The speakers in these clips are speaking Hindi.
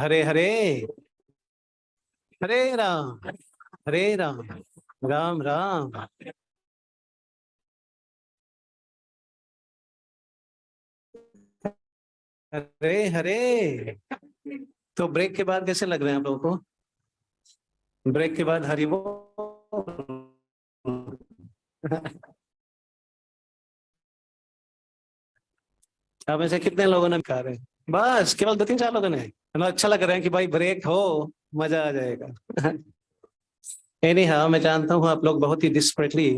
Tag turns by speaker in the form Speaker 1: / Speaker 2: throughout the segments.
Speaker 1: हरे हरे, हरे राम, हरे राम, राम राम। हरे हरे। तो ब्रेक के बाद कैसे लग रहे हैं आप लोगों को? ब्रेक के बाद हरि बोल। आप में से कितने लोगों ने खा रहे हैं? बस केवल दो तीन चार लोगों ने, मतलब अच्छा लग रहा है कि भाई ब्रेक हो, मजा आ जाएगा। एनी हाँ, मैं जानता हूँ आप लोग बहुत ही डिस्परेटली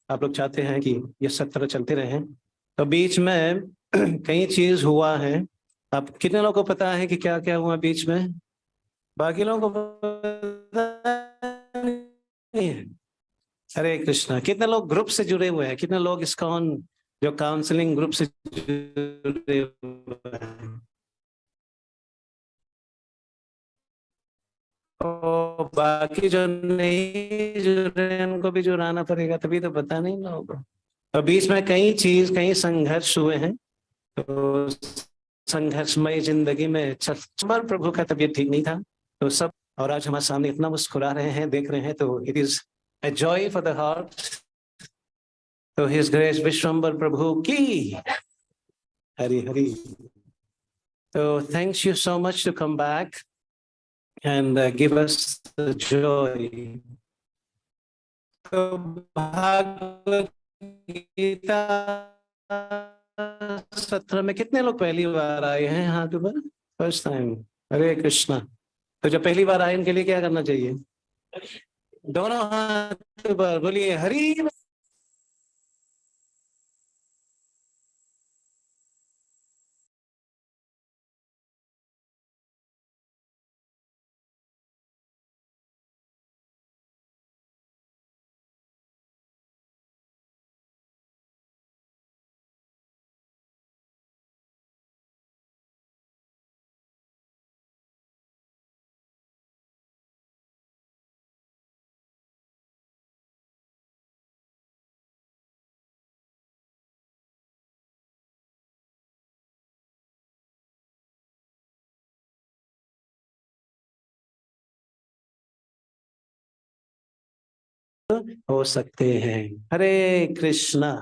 Speaker 1: आप लोग चाहते हैं कि ये सत्र चलते रहे। तो बीच में कई चीज हुआ है। अब कितने लोगों को पता है कि क्या क्या हुआ बीच में? बाकी लोगों को पता नहीं है। हरे कृष्णा। कितने लोग ग्रुप से जुड़े हुए हैं? कितने लोग इस्कॉन जो काउंसलिंग ग्रुप से जुड़े हुए हैं? और बाकी जो नहीं जुड़े उनको भी जुड़ाना पड़ेगा, तभी तो पता नहीं ना होगा। तो बीच में कई संघर्ष हुए हैं। तो संघर्षमय जिंदगी में चमर प्रभु का तबीयत ठीक नहीं था, तो सब, और आज हमारे सामने इतना मुस्कुरा रहे हैं, देख रहे हैं, तो it is a joy for the heart. तो हिज ग्रेस विश्वम्बर प्रभु की हरी हरी। तो thanks you so much to come back and give us the joy. तो भागवत गीता सत्र में कितने लोग पहली बार आए हैं हाथ ऊपर? First time. हरे कृष्णा। तो जो पहली बार आए उनके लिए क्या करना चाहिए? दोनों हाथ ऊपर बोलिए हरी। हो सकते हैं। हरे कृष्णा।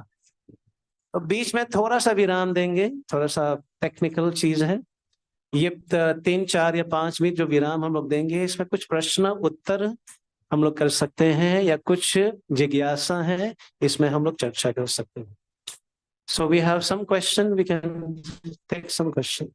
Speaker 1: तो बीच में थोड़ा सा विराम देंगे, थोड़ा सा टेक्निकल चीज है ये। 3 4 या 5 मिनट जो विराम हम लोग देंगे, इसमें कुछ प्रश्न उत्तर हम लोग कर सकते हैं, या कुछ जिज्ञासा है, इसमें हम लोग चर्चा कर सकते हैं। So we have some question, we can take some question.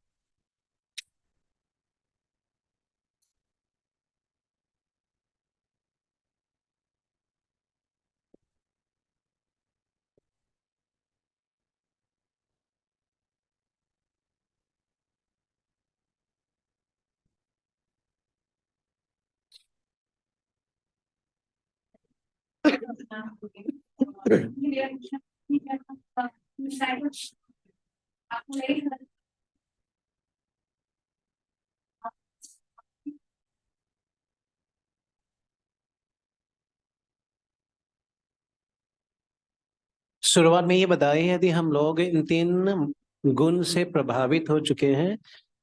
Speaker 1: शुरुआत में ये बताइए, यदि हम लोग इन 3 गुण से प्रभावित हो चुके हैं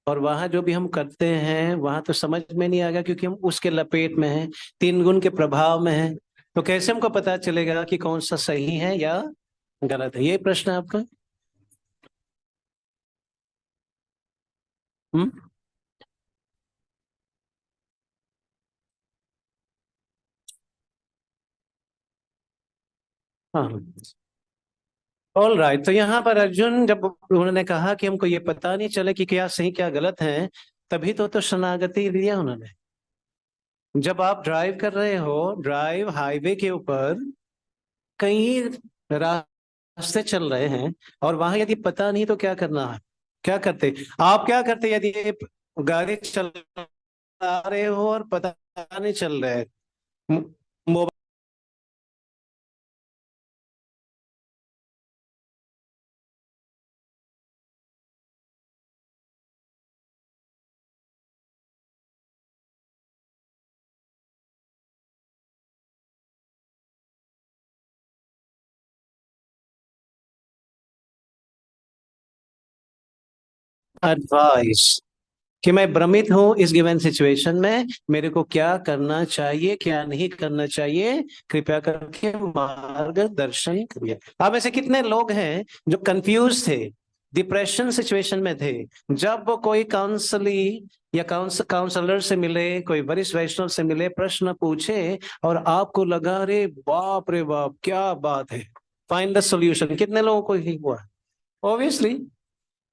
Speaker 1: और वहां जो भी हम करते हैं वहां तो समझ में नहीं आएगा, क्योंकि हम उसके लपेट में हैं, 3 गुण के प्रभाव में हैं, तो कैसे हमको पता चलेगा कि कौन सा सही है या गलत है? ये प्रश्न है आपका? हम्म। हाँ। All right. तो यहाँ पर अर्जुन, जब उन्होंने कहा कि हमको ये पता नहीं चले कि क्या सही क्या गलत है, तभी तो शरणागति दिया उन्होंने। जब आप ड्राइव कर रहे हो, ड्राइव हाईवे के ऊपर, कई रास्ते चल रहे हैं, और वहां यदि पता नहीं तो क्या करना है? क्या करते आप? क्या करते यदि ये गाड़ी चला रहे हो और पता नहीं चल रहा है? मोबाइल। एडवाइस। कि मैं भ्रमित हूं इस गिवन सिचुएशन में, मेरे को क्या करना चाहिए क्या नहीं करना चाहिए, कृपया करके मार्गदर्शन करिए। अब ऐसे कितने लोग हैं जो कंफ्यूज थे, डिप्रेशन सिचुएशन में थे, जब वो कोई काउंसली या काउंसलर से मिले, कोई वरिष्ठ वैष्णव से मिले, प्रश्न पूछे और आपको लगा अरे बाप रे बाप क्या बात है, फाइंड द सॉल्यूशन। कितने लोगों को ही हुआ? ऑब्वियसली।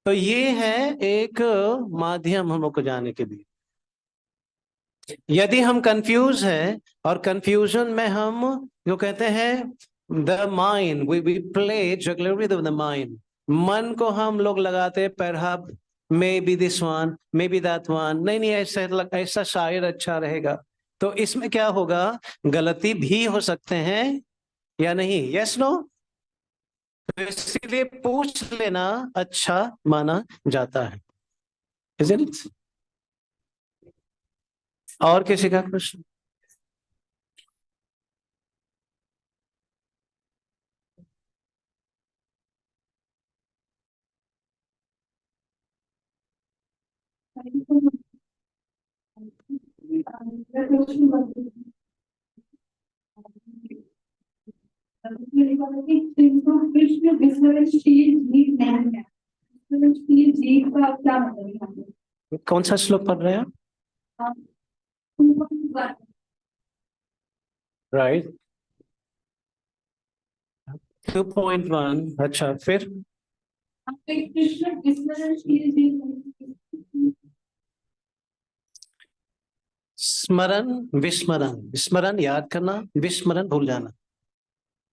Speaker 1: तो ये है एक माध्यम हम लोग को जाने के लिए। यदि हम कंफ्यूज हैं और कंफ्यूजन में हम जो कहते हैं the mind, we play jugglery with the mind, मन को हम लोग लगाते perhaps maybe this one, maybe that one, नहीं नहीं ऐसा शायद अच्छा रहेगा। तो इसमें क्या होगा, गलती भी हो सकते हैं या नहीं, यस नो। तो इसीलिए पूछ लेना अच्छा माना जाता है, isn't it? और किसी का प्रश्न?
Speaker 2: कृष्ण विस्मरणशील जीव नहीं है, विस्मरणशील जीव का क्या मतलब है?
Speaker 1: कौन सा श्लोक पढ़ रहे हैं आप? राइट, 2.1। अच्छा, फिर
Speaker 2: कृष्ण विस्मरणशील जीव नहीं।
Speaker 1: स्मरण विस्मरण, स्मरण याद करना, विस्मरण भूल जाना।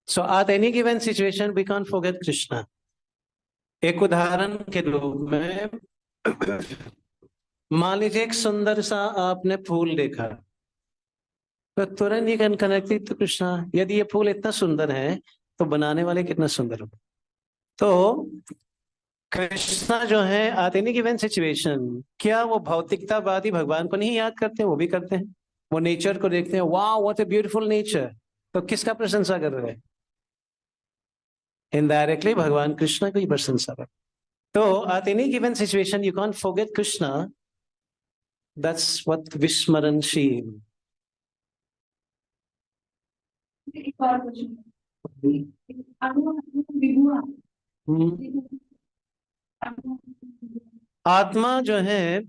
Speaker 1: So at any given situation we can't forget Krishna. एक उदाहरण के रूप में मान लीजिए एक सुंदर सा आपने फूल देखा, तो तुरंत ही कैन कनेक्ट टू कृष्णा। यदि ये फूल इतना सुंदर है तो बनाने वाले कितना सुंदर हो। तो कृष्णा जो है एट एनी गिवन सिचुएशन, क्या वो भौतिकतावादी भगवान को नहीं याद करते? वो भी करते हैं। वो नेचर को देखते हैं, वाह व्हाट ए ब्यूटीफुल नेचर, तो किसका प्रशंसा कर रहे हैं? इनडायरेक्टली भगवान कृष्ण की प्रशंसा कर। तो at any given situation you can't forget Krishna, that's what विस्मरणशील।
Speaker 2: एक और क्वेश्चन, विभुआ
Speaker 1: आत्मा जो है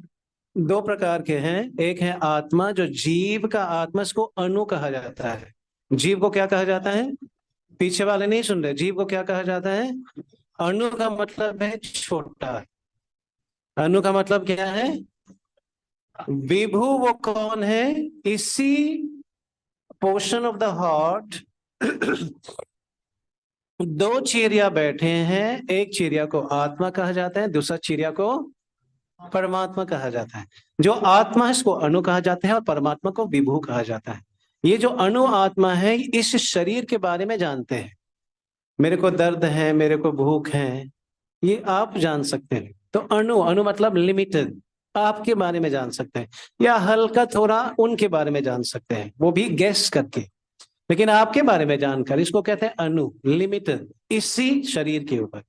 Speaker 1: दो प्रकार के हैं। एक है आत्मा जो जीव का आत्मा, इसको अणु कहा जाता है। जीव को क्या कहा जाता है? पीछे वाले नहीं सुन रहे, जीव को क्या कहा जाता है? अणु का मतलब है छोटा। अणु का मतलब क्या है? विभु वो कौन है? इसी पोर्शन ऑफ द हार्ट दो चिड़िया बैठे हैं, एक चिड़िया को आत्मा कहा जाता है, दूसरा चिड़िया को परमात्मा कहा जाता है। जो आत्मा है इसको अणु कहा जाता है और परमात्मा को विभु कहा जाता है। ये जो अणु आत्मा है इस शरीर के बारे में जानते हैं। मेरे को दर्द है, मेरे को भूख है, ये आप जान सकते हैं। तो अणु, अणु मतलब लिमिटेड, आपके बारे में जान सकते हैं, या हल्का थोड़ा उनके बारे में जान सकते हैं, वो भी गैस करके। लेकिन आपके बारे में जानकर इसको कहते हैं अणु, लिमिटेड, इसी शरीर के ऊपर।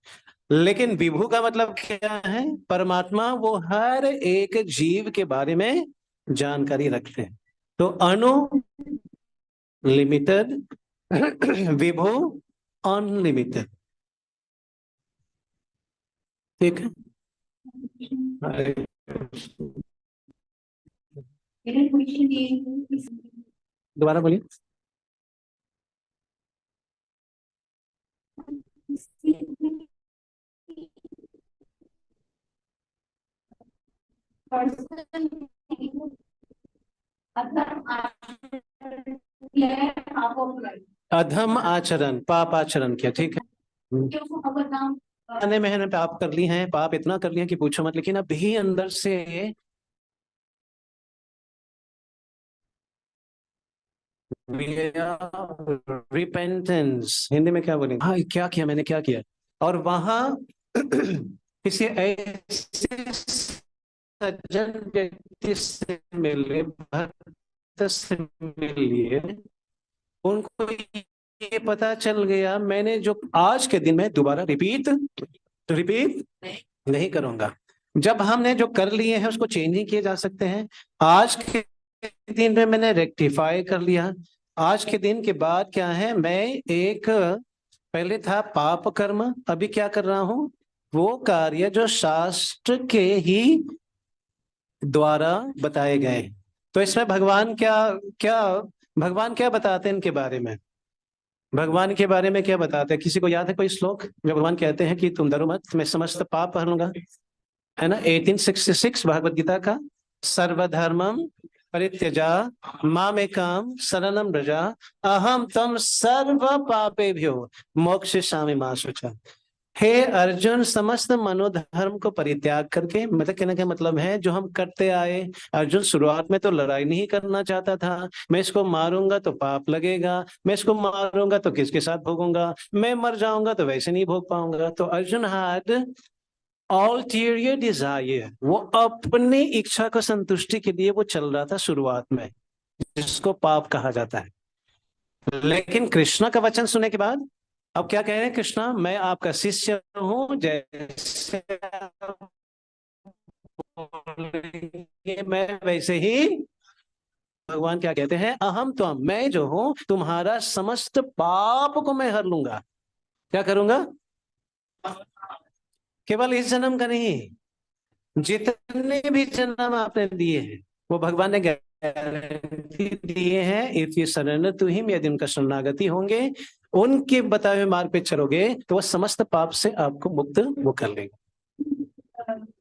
Speaker 1: लेकिन विभु का मतलब क्या है? परमात्मा वो हर एक जीव के बारे में जानकारी रखते हैं। तो अणु लिमिटेड, विभु अनलिमिटेड। ठीक है।
Speaker 2: मेरा क्वेश्चन ये है,
Speaker 1: दोबारा बोलिए। अधम आचरण, पाप आचरण किया, ठीक है। मैंने मेहनत पाप कर ली है, पाप इतना कर लिया कि पूछो मत, लेकिन अब भी अंदर से रिपेंटेंस, हिंदी में क्या बोलेंगे? हाँ क्या किया मैंने, क्या किया? और वहां किसी ऐसे सज्जन व्यक्ति से मिले, भक्त से मिलिए, उनको ये पता चल गया मैंने जो आज के दिन में दोबारा रिपीट रिपीट नहीं करूंगा। जब हमने जो कर लिए हैं उसको चेंज नहीं किए जा सकते हैं। आज के दिन में मैंने रेक्टिफाई कर लिया। आज के दिन के बाद क्या है, मैं एक, पहले था पाप कर्म, अभी क्या कर रहा हूं, वो कार्य जो शास्त्र के ही द्वारा बताए गए। तो इसमें भगवान क्या क्या भगवान क्या बताते हैं इनके बारे में? भगवान के बारे में क्या बताते हैं? किसी को याद है कोई श्लोक जो भगवान कहते हैं कि तुम डरो मत, मैं समस्त पाप हर लूंगा? है ना, 1866 भगवत गीता का, सर्वधर्मम परित्यजा मामेकम शरणम व्रजा अहम तम सर्व पापेभ्यो मोक्षयिष्यामि मा शुचा। हे अर्जुन, समस्त मनोधर्म को परित्याग करके, मतलब कहने का मतलब है जो हम करते आए। अर्जुन शुरुआत में तो लड़ाई नहीं करना चाहता था, मैं इसको मारूंगा तो पाप लगेगा, मैं इसको मारूंगा तो किसके साथ भोगूंगा, मैं मर जाऊंगा तो वैसे नहीं भोग पाऊंगा। तो अर्जुन हैड अल्टीरियर डिजायर, वो अपनी इच्छा को संतुष्टि के लिए वो चल रहा था शुरुआत में, जिसको पाप कहा जाता है। लेकिन कृष्णा का वचन सुनने के बाद अब क्या कह रहे हैं कृष्णा, मैं आपका शिष्य हूं, जैसे आप बोलेंगे मैं वैसे ही। भगवान क्या कहते हैं, अहम त्वम, मैं जो हूं तुम्हारा समस्त पाप को मैं हर लूंगा। क्या करूंगा? केवल इस जन्म का नहीं, जितने भी जन्म आपने दिए हैं वो भगवान ने गारंटी दिए हैं। If you surrender to him, यदि उनका शरणागति होंगे, उनके बताए हुए मार्ग पे चलोगे, तो वह समस्त पाप से आपको मुक्त वो कर लेगा।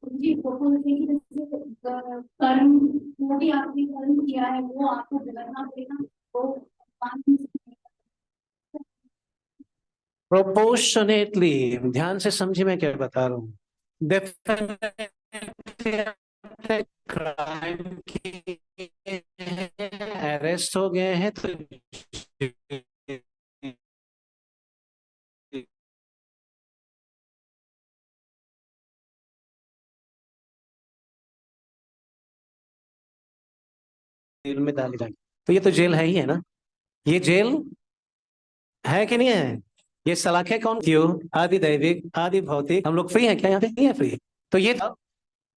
Speaker 2: जी, वो बोलते हैं कि जैसे कर्म, जो भी आपने कर्म किया है वो आपको भुगतना पड़ेगा, वो भगवान की
Speaker 1: प्रोपोर्शनेटली, ध्यान से समझिए मैं क्या बता रहा हूँ। डेफिनेटली क्राइम किए हैं, अरेस्ट हो गए हैं, तो जेल में डाले जाएंगे। तो ये तो जेल है ही है ना, ये जेल है कि नहीं है? ये सलाखें कौन क्यों, आदि दैविक आदि भौतिक, हम लोग फ्री हैं क्या? यहाँ पे नहीं है फ्री। तो ये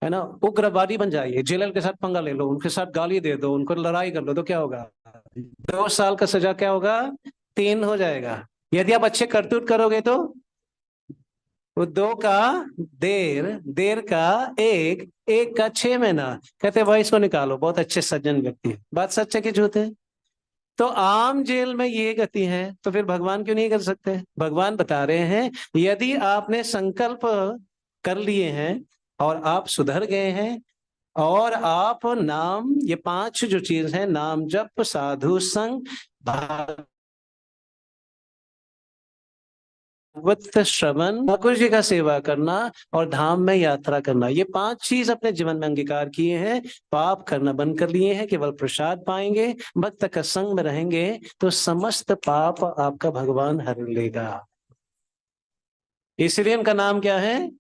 Speaker 1: है ना, उग्रवादी बन जाइए, जेलर के साथ पंगा ले लो, उनके साथ गाली दे दो, उनको लड़ाई कर लो, तो क्या होगा? 2 साल का सजा क्या होगा? 3 हो जाएगा। यदि आप अच्छे करतूत करोगे तो वो 2 का देर, देर का 1, 1 का 6 महीना। कहते भाई इसको निकालो, बहुत अच्छे सज्जन व्यक्ति है। बात सच है कि झूठ है? तो आम जेल में ये गति है, तो फिर भगवान क्यों नहीं कर सकते? भगवान बता रहे हैं, यदि आपने संकल्प कर लिए हैं और आप सुधर गए हैं, और आप नाम, ये 5 जो चीज है, नाम जप, साधु संग, भागवत श्रवण, ठाकुर जी का सेवा करना और धाम में यात्रा करना, ये 5 चीज अपने जीवन में अंगीकार किए हैं, पाप करना बंद कर लिए हैं, केवल प्रसाद पाएंगे, भक्त का संग में रहेंगे, तो समस्त पाप आपका भगवान हर लेगा। इसलिए उनका नाम क्या है?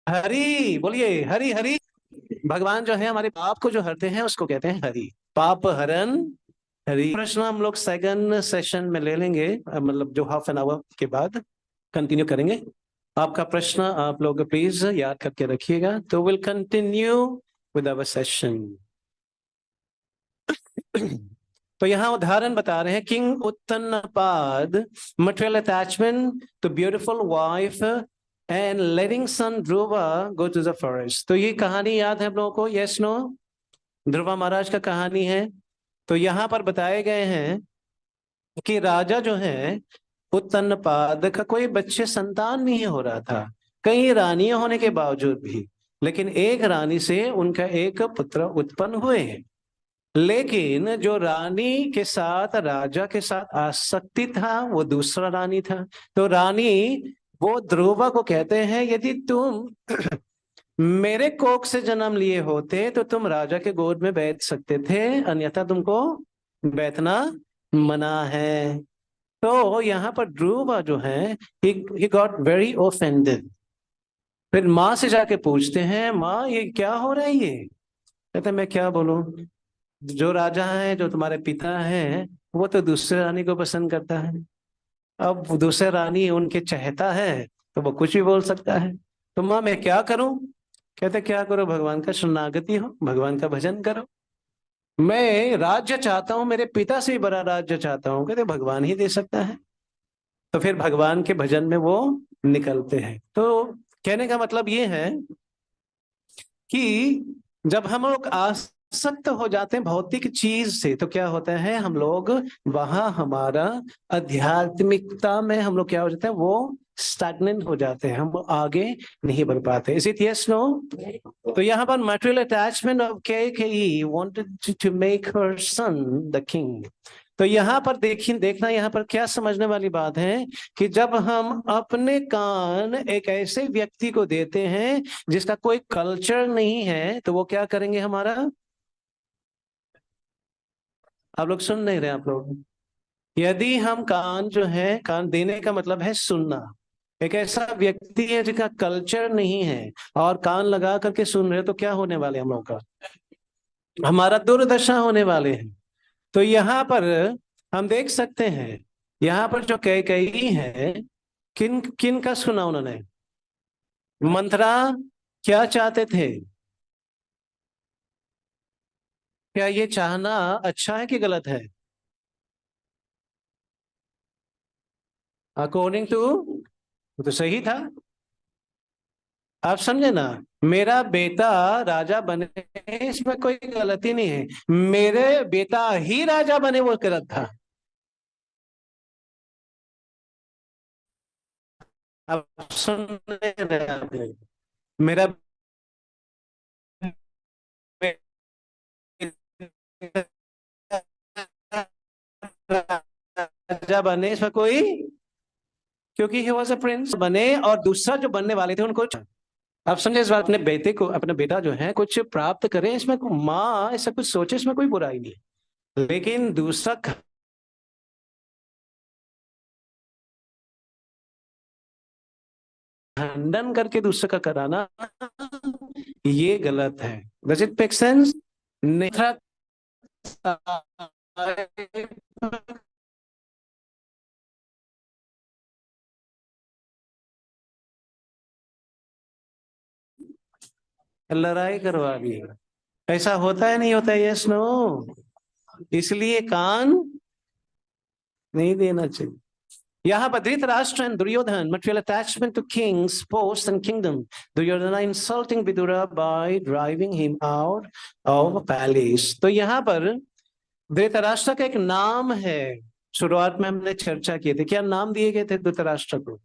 Speaker 1: हरि, बोलिए हरि हरि। भगवान जो है हमारे पाप को जो हरते हैं उसको कहते हैं हरि, पाप हरन हरि। प्रश्न हम लोग सेकंड सेशन में ले लेंगे, मतलब जो ½ एन आवर के बाद कंटिन्यू करेंगे। आपका प्रश्न आप लोग प्लीज याद करके रखिएगा, तो will continue with our session. तो यहाँ उदाहरण बता रहे हैं, king Uttanapada, material attachment to beautiful wife and letting son Dhruva go to the forest. तो ये कहानी याद है हम लोगों को? Yes no? ध्रुवा महाराज का कहानी है। तो यहाँ पर बताए गए हैं कि राजा जो है उत्तनपाद का कोई बच्चे संतान नहीं हो रहा था, कई रानियां होने के बावजूद भी, लेकिन एक रानी से उनका एक पुत्र उत्पन्न हुए हैं। लेकिन जो रानी के साथ, राजा के साथ आसक्ति था, वो दूसरा रानी था। तो रानी वो ध्रुवा को कहते हैं, यदि तुम मेरे कोख से जन्म लिए होते तो तुम राजा के गोद में बैठ सकते थे, अन्यथा तुमको बैठना मना है। तो यहाँ पर ध्रुवा जो है, he got very offended। फिर माँ से जाके पूछते हैं, माँ ये क्या हो रहा है? ये कहते मैं क्या बोलूं, जो राजा है, जो तुम्हारे पिता हैं, वो तो दूसरे रानी को पसंद करता है। अब दूसरे रानी उनके चहेता है तो वो कुछ भी बोल सकता है। तो माँ मैं क्या करूं? कहते क्या करो, भगवान का शरणागति हो, भगवान का भजन करो। मैं राज्य चाहता हूं, मेरे पिता से ही बड़ा राज्य चाहता हूं। कहते भगवान ही दे सकता है। तो फिर भगवान के भजन में वो निकलते हैं। तो कहने का मतलब ये है कि जब हम लोग आसक्त हो जाते हैं भौतिक चीज से तो क्या होता है, हम लोग वहां हमारा आध्यात्मिकता में हम लोग क्या हो जाते हैं, वो स्टैग्नेंट हो जाते हैं, हम आगे नहीं बढ़ पाते। Is it yes no? तो यहाँ पर material attachment of Kaikeyi wanted to make her son the king. तो यहाँ पर देखिए, देखना यहाँ पर क्या समझने वाली बात है कि जब हम अपने कान एक ऐसे व्यक्ति को देते हैं जिसका कोई कल्चर नहीं है तो वो क्या करेंगे हमारा? आप लोग सुन नहीं रहे आप लोग? यदि हम कान जो है, कान देने का मतलब है सुनना। एक ऐसा व्यक्ति है जिसका कल्चर नहीं है और कान लगा करके सुन रहे तो क्या होने वाले हम लोग का? हमारा दुर्दशा होने वाले हैं। तो यहाँ पर हम देख सकते हैं, यहाँ पर जो कई है, किन किन का सुना उन्होंने? मंत्रा क्या चाहते थे? क्या ये चाहना अच्छा है कि गलत है? अकॉर्डिंग टू, तो सही था। आप समझे ना? मेरा बेटा राजा बने, इसमें कोई गलती नहीं है। मेरे बेटा ही राजा बने वो गलत था। आप सुन नहीं रहे आप लोग? मेरा राजा बने इसमें कोई, क्योंकि ही वॉज अ प्रिंस बने और दूसरा जो बनने वाले थे उनको। आप समझे इस बात? अपने बेटे को, अपना बेटा जो है कुछ प्राप्त करे, इसमें माँ ऐसा कुछ सोचे, इसमें कोई बुराई नहीं है। लेकिन दूसरा खंडन करके दूसरे का कराना, ये गलत है। Does it make sense? लड़ाई करवा दी। ऐसा होता है नहीं होता है? Yes no? इसलिए कान नहीं देना चाहिए। यहाँ पर Dhritarashtra and Duryodhana material attachment to kings, posts and kingdom. Duryodhana insulting Vidura by driving him out of palace. तो यहाँ पर धृतराष्ट्र का एक नाम है, शुरुआत में हमने चर्चा किए थे। क्या नाम दिए गए थे धृतराष्ट्र को?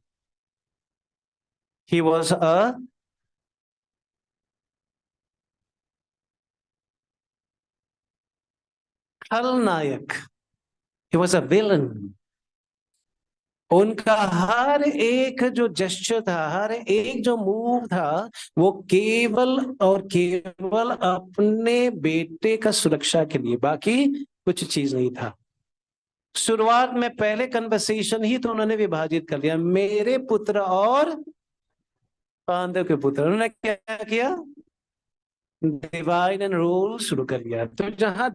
Speaker 1: ही वॉज अ खलनायक, ही वॉज अ विलन। उनका हर एक जो जेस्चर था, हर एक जो मूव था, वो केवल और केवल अपने बेटे का सुरक्षा के लिए, बाकी कुछ चीज नहीं था। शुरुआत में पहले कन्वर्सेशन ही तो उन्होंने विभाजित कर लिया, मेरे पुत्र और पांडव के पुत्र। उन्होंने क्या किया? डिवाइड एंड रूल शुरू कर दिया। तो जहां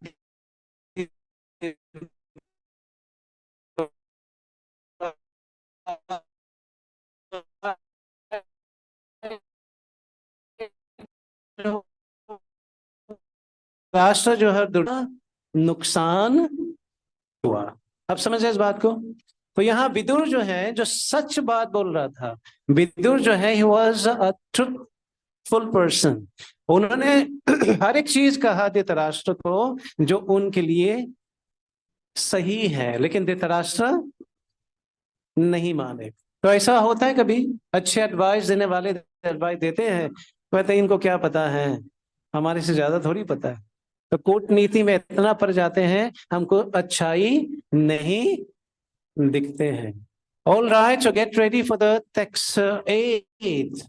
Speaker 1: राष्ट्र जो है नुकसान हुआ। अब समझ इस बात को? तो यहाँ विदुर जो है, जो सच बात बोल रहा था, विदुर जो है, he was a truthful person. उन्होंने हर एक चीज कहा धृतराष्ट्र को जो उनके लिए सही है, लेकिन धृतराष्ट्र नहीं माने। तो ऐसा होता है कभी, अच्छे एडवाइस देने वाले एडवाइस देते हैं, कहते हैं इनको क्या पता है, हमारे से ज्यादा थोड़ी पता है। तो कूटनीति में इतना पड़ जाते हैं, हमको अच्छाई नहीं दिखते हैं। All right, so get ready for the text 8।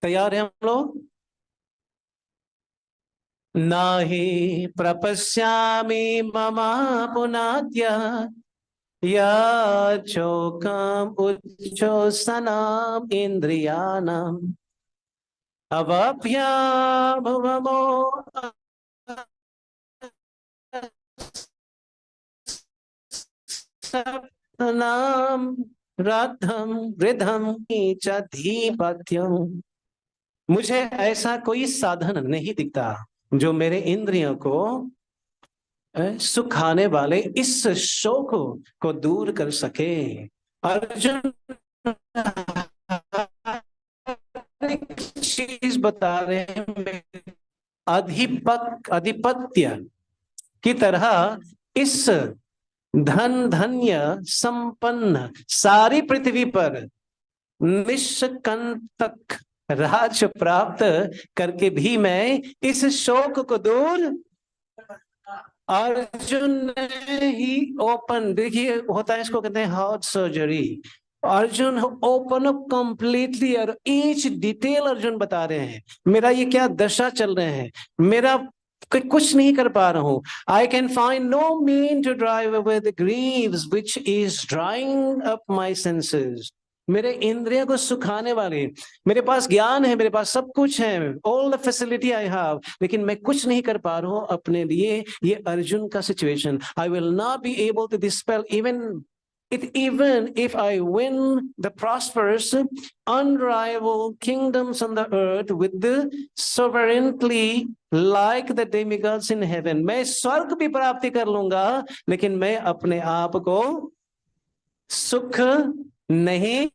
Speaker 1: तैयार है हम लोग? नाही प्रपश्यामि मम पुनाद्य या चोकम उच्चोसनाम इंद्रियाणाम अवाभ्याभवमो नाम राधम रिधम च धीपत्यम। मुझे ऐसा कोई साधन नहीं दिखता जो मेरे इंद्रियों को सुखाने वाले इस शोक को दूर कर सके। अर्जुन एक चीज बता रहे हैं, अधिपत्य की तरह इस धन धन्य संपन्न सारी पृथ्वी पर निष्कंटक राज प्राप्त करके भी मैं इस शोक को दूर। अर्जुन ने ही ओपन, देखिए होता है इसको कहते हैं heart surgery. Arjun open up completely और ईच डिटेल अर्जुन बता रहे हैं मेरा ये क्या दशा चल रहे हैं, मेरा कुछ नहीं कर पा रहा हूं। I can find no mean to drive away the grieves which is drying up my senses. मेरे इंद्रियों को सुखाने वाले, मेरे पास ज्ञान है, मेरे पास सब कुछ है, all the facility I have, लेकिन मैं कुछ नहीं कर पा रहा हूं अपने लिए। ये अर्जुन का situation. I will not be able to dispel even if I win the prosperous, unrivaled kingdoms on the earth with the sovereignty like the demigods in heaven। मैं स्वर्ग भी प्राप्ति कर लूंगा, लेकिन मैं अपने आप को सुख नहीं।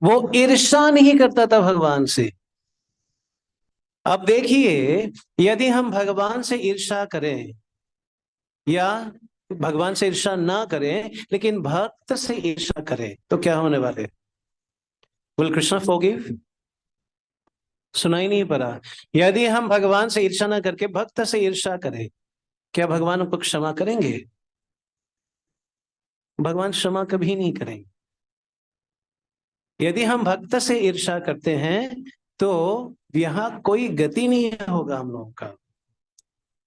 Speaker 1: वो ईर्ष्या नहीं करता था भगवान से। अब देखिए, यदि हम भगवान से ईर्ष्या करें या भगवान से ईर्ष्या ना करें लेकिन भक्त से ईर्ष्या करें तो क्या होने वाले? Will Krishna forgive? सुनाई नहीं पड़ा। यदि हम भगवान से ईर्ष्या ना करके भक्त से ईर्ष्या करें, क्या भगवान हमको क्षमा करेंगे? भगवान क्षमा कभी नहीं करेंगे। यदि हम भक्त से ईर्ष्या करते हैं तो यहां कोई गति नहीं होगा हम लोगों का।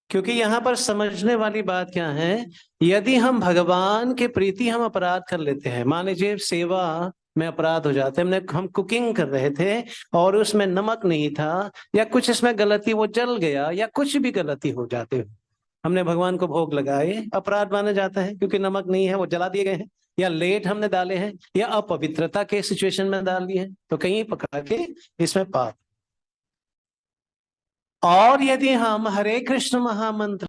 Speaker 1: क्योंकि यहां पर समझने वाली बात क्या है, यदि हम भगवान के प्रति हम अपराध कर लेते हैं, मान लीजिए सेवा में अपराध हो जाते हैं, हम कुकिंग कर रहे थे और उसमें नमक नहीं था या कुछ इसमें गलती, वो जल गया या कुछ भी गलती हो जाते, हमने भगवान को भोग लगाए, अपराध माना जाता है क्योंकि नमक नहीं है, वो जला दिए गए हैं, या लेट हमने डाले हैं या अपवित्रता के सिचुएशन में डाल दिए हैं, तो कहीं पकड़ा के इसमें पाप। और यदि हम हरे कृष्ण महामंत्र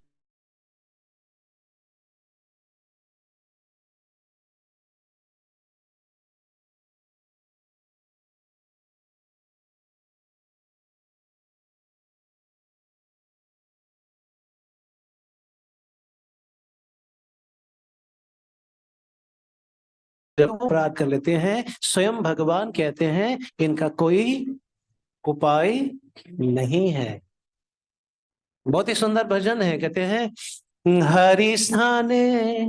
Speaker 1: अपराध कर लेते हैं, स्वयं भगवान कहते हैं इनका कोई उपाय नहीं है। बहुत ही सुंदर भजन है, कहते हैं हरि स्थाने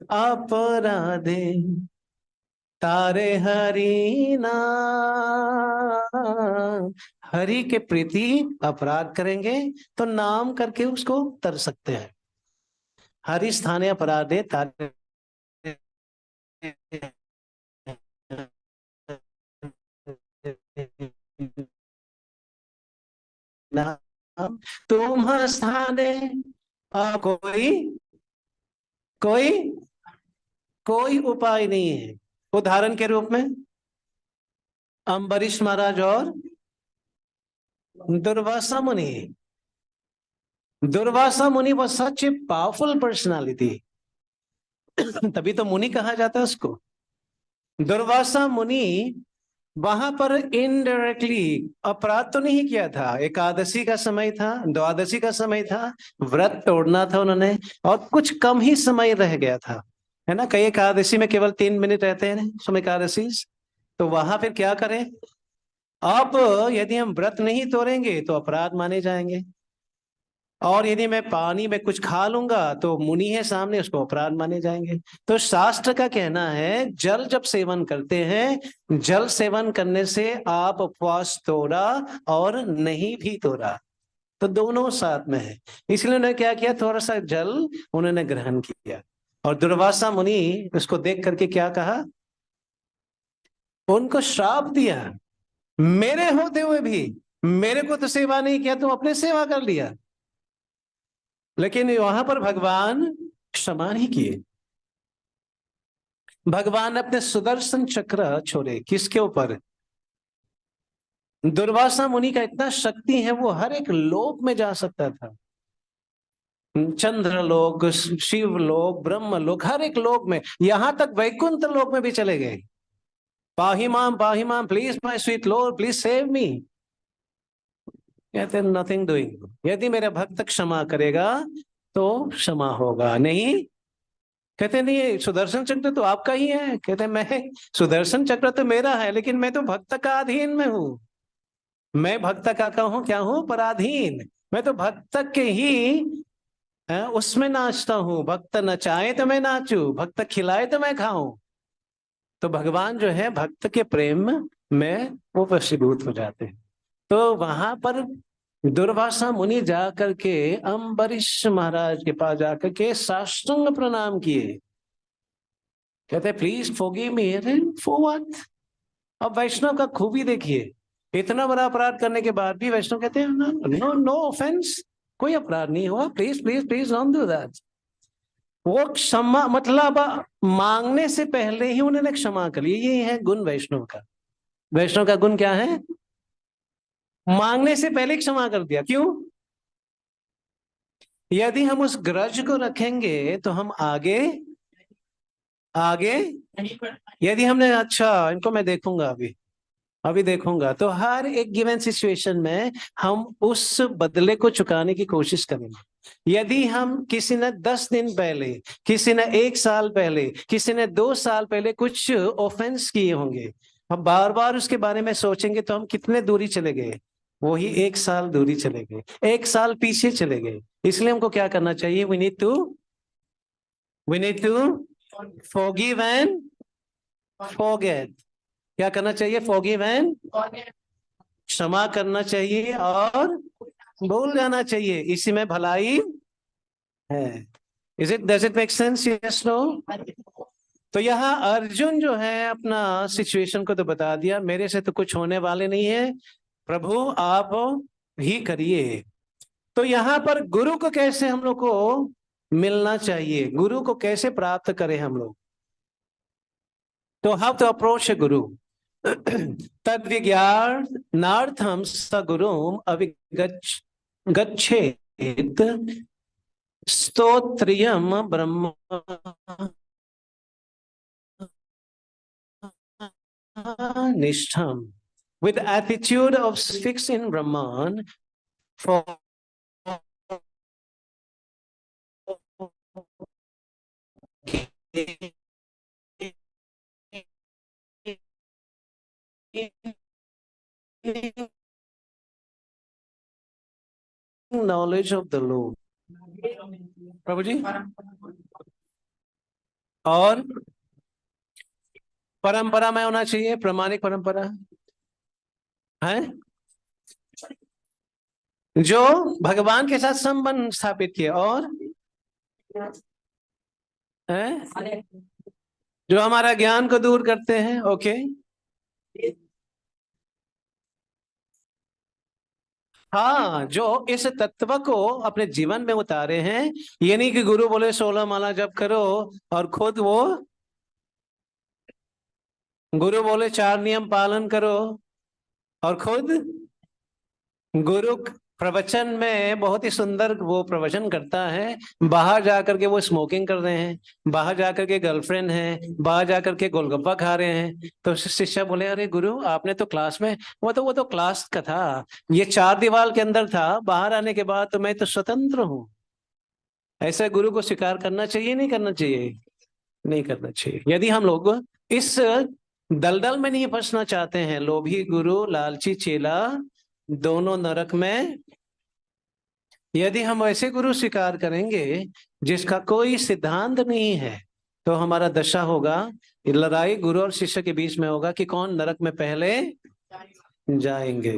Speaker 1: अपराधे तारे हरि नाम। हरि के प्रति अपराध करेंगे तो नाम करके उसको तर सकते हैं। हरि स्थाने अपराधे तारे नाम तुम स्थाने। कोई कोई कोई उपाय नहीं है। उदाहरण के रूप में अम्बरीश महाराज और दुर्वासा मुनि। दुर्वासा मुनि was such a powerful personality, तभी तो मुनि कहा जाता है उसको। दुर्वासा मुनि वहां पर इनडायरेक्टली अपराध तो नहीं किया था। एकादशी का समय था, द्वादशी का समय था, व्रत तोड़ना था उन्होंने, और कुछ कम ही समय रह गया था, है ना। कई एकादशी में केवल 3 मिनट रहते हैं सम एकादशी। तो वहां फिर क्या करें। अब यदि हम व्रत नहीं तोड़ेंगे तो अपराध माने जाएंगे, और यदि मैं पानी में कुछ खा लूंगा तो मुनि है सामने, उसको अपराध माने जाएंगे। तो शास्त्र का कहना है जल जब सेवन करते हैं, जल सेवन करने से आप उपवास तोड़ा और नहीं भी तोड़ा, तो दोनों साथ में है। इसलिए उन्होंने क्या किया, थोड़ा सा जल उन्होंने ग्रहण किया। और दुर्वासा मुनि उसको देख करके क्या कहा, उनको श्राप दिया, मेरे होते हुए भी मेरे को तो सेवा नहीं किया, तुम अपने सेवा कर लिया। लेकिन वहां पर भगवान क्षमा नहीं किए। भगवान अपने सुदर्शन चक्र छोड़े, किसके ऊपर। दुर्वासा मुनि का इतना शक्ति है, वो हर एक लोक में जा सकता था। चंद्र लोक, शिव लोक, ब्रह्म लोक, हर एक लोक में, यहां तक वैकुंठ लोक में भी चले गए। पाही माम please my sweet Lord please save me. कहते नथिंग डूइंग। यदि मेरा भक्त क्षमा करेगा तो क्षमा होगा, नहीं कहते नहीं ये सुदर्शन चक्र तो आपका ही है। कहते मैं, सुदर्शन चक्र तो मेरा है, लेकिन मैं तो भक्त का अधीन में हूं। मैं भक्त का हूं, क्या हूं, पराधीन। मैं तो भक्त के ही उसमें नाचता हूं। भक्त नचाए तो मैं नाचूं, भक्त खिलाए तो मैं खाऊं। तो भगवान जो है भक्त के प्रेम में वो वशीभूत हो जाते हैं। तो वहां पर दुर्वासा मुनि जाकर के अम्बरीश महाराज के पास जाकर के साष्टांग प्रणाम किए। कहते please forgive me. For what. अब वैष्णव का खूबी देखिए, इतना बड़ा अपराध करने के बाद भी वैष्णव कहते हैं नो नो ऑफेंस, कोई अपराध नहीं हुआ, please please please don't do that. वो क्षमा मतलब मांगने से पहले ही उन्होंने क्षमा कर ली। ये है गुण वैष्णव का। वैष्णव का गुण क्या है, मांगने से पहले क्षमा कर दिया। क्यों, यदि हम उस ग्रज को रखेंगे तो हम आगे आगे यदि हमने अच्छा इनको मैं देखूंगा अभी अभी देखूंगा, तो हर एक गिवन सिचुएशन में हम उस बदले को चुकाने की कोशिश करेंगे। यदि हम किसी ने 10 दिन पहले, किसी ने 1 साल पहले, किसी ने 2 साल पहले कुछ ऑफेंस किए होंगे, हम बार बार उसके बारे में सोचेंगे तो हम कितने दूरी चले गए, वही 1 साल दूरी चले गए, 1 साल पीछे चले गए। इसलिए हमको क्या करना चाहिए, we need to forgive and forget. क्या करना चाहिए, फॉरगिव एंड, क्षमा करना चाहिए और भूल जाना चाहिए, इसी में भलाई है। Does it make sense, yes no. तो यहाँ अर्जुन जो है अपना सिचुएशन को तो बता दिया, मेरे से तो कुछ होने वाले नहीं है, प्रभु आप ही करिए। तो यहाँ पर गुरु को कैसे हम लोग को मिलना चाहिए, गुरु को कैसे प्राप्त करें हम लोग, तो हाउ टू अप्रोच ए गुरु। तद विज्ञानार्थम स गुरुम अविगच्छ गच्छेत स्तोत्रियम ब्रह्म निष्ठम with attitude of fixed in Brahman for knowledge of the Lord। प्रभु जी, और परंपरा में होना चाहिए, प्रामाणिक परंपरा है जो भगवान के साथ संबंध स्थापित किए, और हैं, जो हमारा ज्ञान को दूर करते हैं। ओके, हाँ, जो इस तत्व को अपने जीवन में उतारे हैं। ये नहीं कि गुरु बोले 16 माला जप करो और खुद वो, गुरु बोले 4 नियम पालन करो और खुद, गुरु प्रवचन में बहुत ही सुंदर वो प्रवचन करता है, बाहर जाकर के वो स्मोकिंग कर रहे हैं, बाहर जाकर के गर्लफ्रेंड है, बाहर जाकर के गोलगप्पा खा रहे हैं। तो शिष्य बोले, अरे गुरु आपने तो क्लास में, वो तो क्लास का था, ये 4 दीवार के अंदर था, बाहर आने के बाद तो मैं तो स्वतंत्र हूँ। ऐसा गुरु को स्वीकार करना चाहिए, नहीं करना चाहिए? नहीं करना चाहिए। यदि हम लोग इस दलदल में नहीं फंसना चाहते हैं, लोभी गुरु लालची चेला दोनों नरक में, यदि हम ऐसे गुरु स्वीकार करेंगे जिसका कोई सिद्धांत नहीं है, तो हमारा दशा होगा, लड़ाई गुरु और शिष्य के बीच में होगा कि कौन नरक में पहले जाएंगे।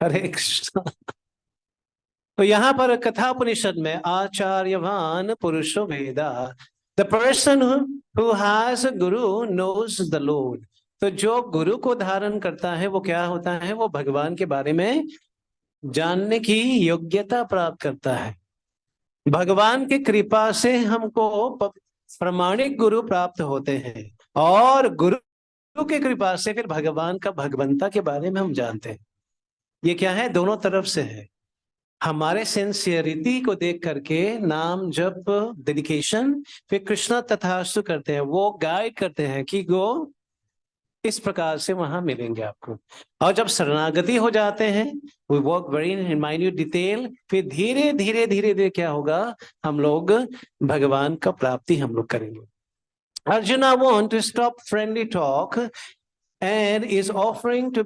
Speaker 1: हरे कृष्ण। तो यहाँ पर कथापनिषद में आचार्यवान पुरुषो वेदा, the person who has Guru knows the Lord. तो जो गुरु को धारण करता है वो क्या होता है? वो भगवान के बारे में जानने की योग्यता प्राप्त करता है। भगवान की कृपा से हमको प्रमाणिक गुरु प्राप्त होते हैं, और गुरु की कृपा से फिर भगवान का भगवंता के बारे में हम जानते हैं। ये क्या है? दोनों तरफ से है। हमारे सिंसियरिटी को देख करके नाम जप डेडिकेशन, फिर कृष्णा तथास्तु करते हैं, वो गाइड करते हैं कि गो इस प्रकार से वहां मिलेंगे आपको। और जब शरणागति हो जाते हैं, we work very in minute detail, फिर धीरे धीरे धीरे धीरे क्या होगा? हम लोग भगवान का प्राप्ति हम लोग करेंगे। Arjuna want to stop friendly talk and is offering to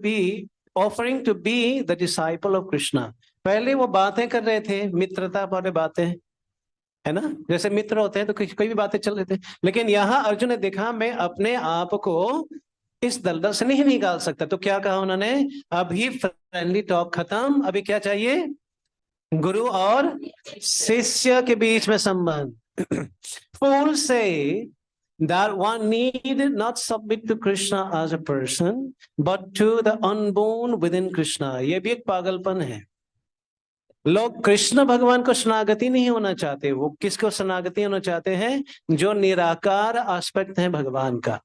Speaker 1: be the disciple of Krishna. पहले वो बातें कर रहे थे, मित्रता वाले बातें, है ना, जैसे मित्र होते हैं तो कोई भी बातें चल रहे थे। लेकिन यहाँ अर्जुन ने देखा, मैं अपने आप को इस दलदल से नहीं निकाल सकता, तो क्या कहा उन्होंने? अभी फ्रेंडली टॉक खत्म, अभी क्या चाहिए? गुरु और शिष्य के बीच में संबंध। फूल से that one need not submit to Krishna as a person, but to the unborn within Krishna। ये भी एक पागलपन है। लोग कृष्ण भगवान को शरणागति नहीं होना चाहते। वो किसको शरणागति होना चाहते हैं? जो निराकार एस्पेक्ट है भगवान का।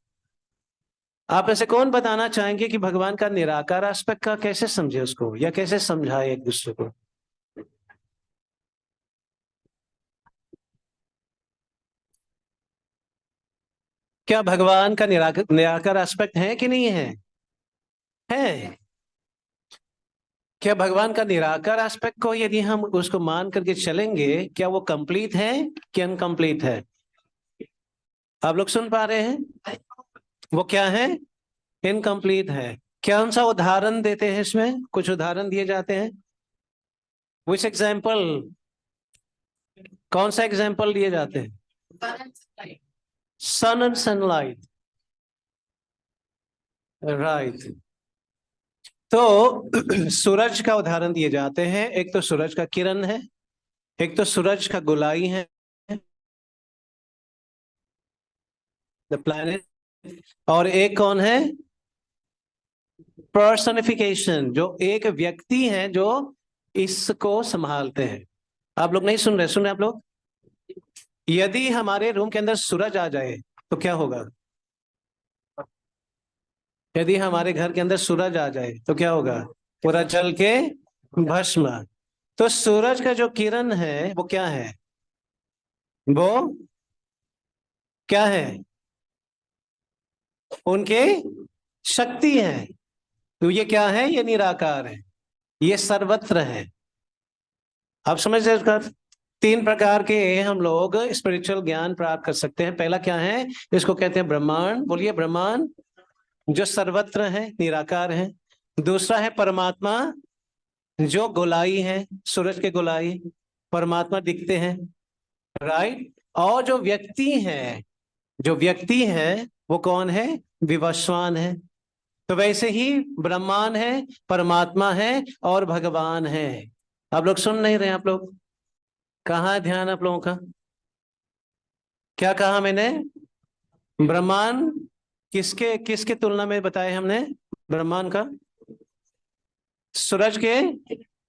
Speaker 1: आप ऐसे कौन बताना चाहेंगे कि भगवान का निराकार एस्पेक्ट का कैसे समझे उसको, या कैसे समझाए एक दूसरे को? क्या भगवान का निराकार एस्पेक्ट है कि नहीं है? है। क्या भगवान का निराकार एस्पेक्ट को यदि हम उसको मान करके चलेंगे, क्या वो कंप्लीट है कि अनकंप्लीट है? आप लोग सुन पा रहे हैं? वो क्या है? इनकम्प्लीट है। कौन सा उदाहरण देते हैं इसमें? कुछ उदाहरण दिए जाते हैं। विच एग्जाम्पल? कौन सा एग्जाम्पल दिए जाते हैं? सन एंड सनलाइट, राइट। तो सूरज का उदाहरण दिए जाते हैं। एक तो सूरज का किरण है, एक तो सूरज का गोलाई है, द प्लैनेट, और एक कौन है? पर्सनिफिकेशन, जो एक व्यक्ति है जो इसको संभालते हैं। आप लोग नहीं सुन रहे आप लोग? यदि हमारे रूम के अंदर सूरज आ जाए तो क्या होगा? यदि हमारे घर के अंदर सूरज आ जाए तो क्या होगा? पूरा जल के भस्म। तो सूरज का जो किरण है वो क्या है? वो क्या है? उनके शक्ति है। तो ये क्या है? ये निराकार है, ये सर्वत्र है। आप समझ रहे उसका? 3 प्रकार के हम लोग स्पिरिचुअल ज्ञान प्राप्त कर सकते हैं। पहला क्या है? इसको कहते हैं ब्रह्मांड। बोलिए ब्रह्मांड, जो सर्वत्र है, निराकार है। दूसरा है परमात्मा, जो गोलाई है, सूरज के गोलाई, परमात्मा दिखते हैं, राइट। और जो व्यक्ति है, जो व्यक्ति है वो कौन है? विवस्वान है। तो वैसे ही ब्रह्मांड है, परमात्मा है और भगवान है। आप लोग सुन नहीं रहे? आप लोग कहाँ ध्यान आप लोगों का? क्या कहा मैंने? ब्रह्मांड किसके किसके तुलना में बताए हमने ब्रह्मांड का? सूरज के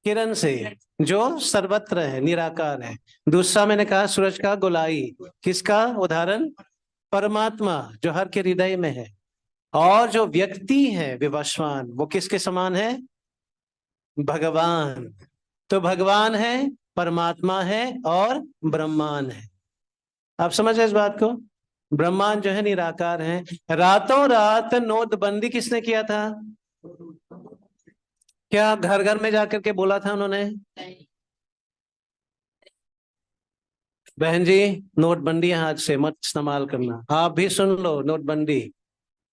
Speaker 1: किरण से, जो सर्वत्र है, निराकार है। दूसरा मैंने कहा सूरज का गोलाई, किसका उदाहरण? परमात्मा, जो हर के हृदय में है। और जो व्यक्ति है विवस्वान, वो किसके समान है? भगवान। तो भगवान है, परमात्मा है और ब्रह्मांड है। आप समझ रहे इस बात को? ब्रह्मांड जो है निराकार है। रातों रात नोटबंदी किसने किया था? क्या घर घर में जाकर के बोला था उन्होंने? बहन जी, नोटबंदी आज से मत इस्तेमाल करना। आप भी सुन लो, नोटबंदी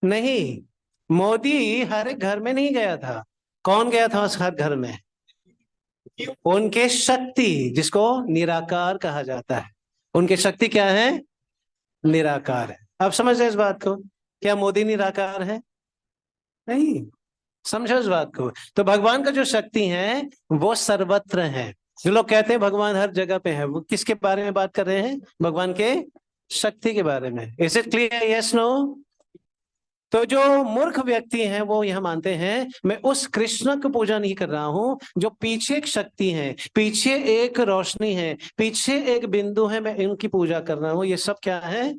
Speaker 1: नहीं। मोदी हर एक घर में नहीं गया था। कौन गया था उस हर घर में? उनके शक्ति, जिसको निराकार कहा जाता है, उनकी शक्ति क्या है? निराकार है। आप समझ रहे इस बात को? क्या मोदी निराकार है? नहीं। समझो इस बात को। तो भगवान का जो शक्ति है वो सर्वत्र है। जो लोग कहते हैं भगवान हर जगह पे है, वो किसके बारे में बात कर रहे हैं? भगवान के शक्ति के बारे में। Is it clear? Yes no? तो जो मूर्ख व्यक्ति हैं वो यह मानते हैं मैं उस कृष्ण की पूजा नहीं कर रहा हूं जो पीछे एक शक्ति है, पीछे एक रोशनी है, पीछे एक बिंदु है, मैं इनकी पूजा कर रहा हूं। ये सब क्या है?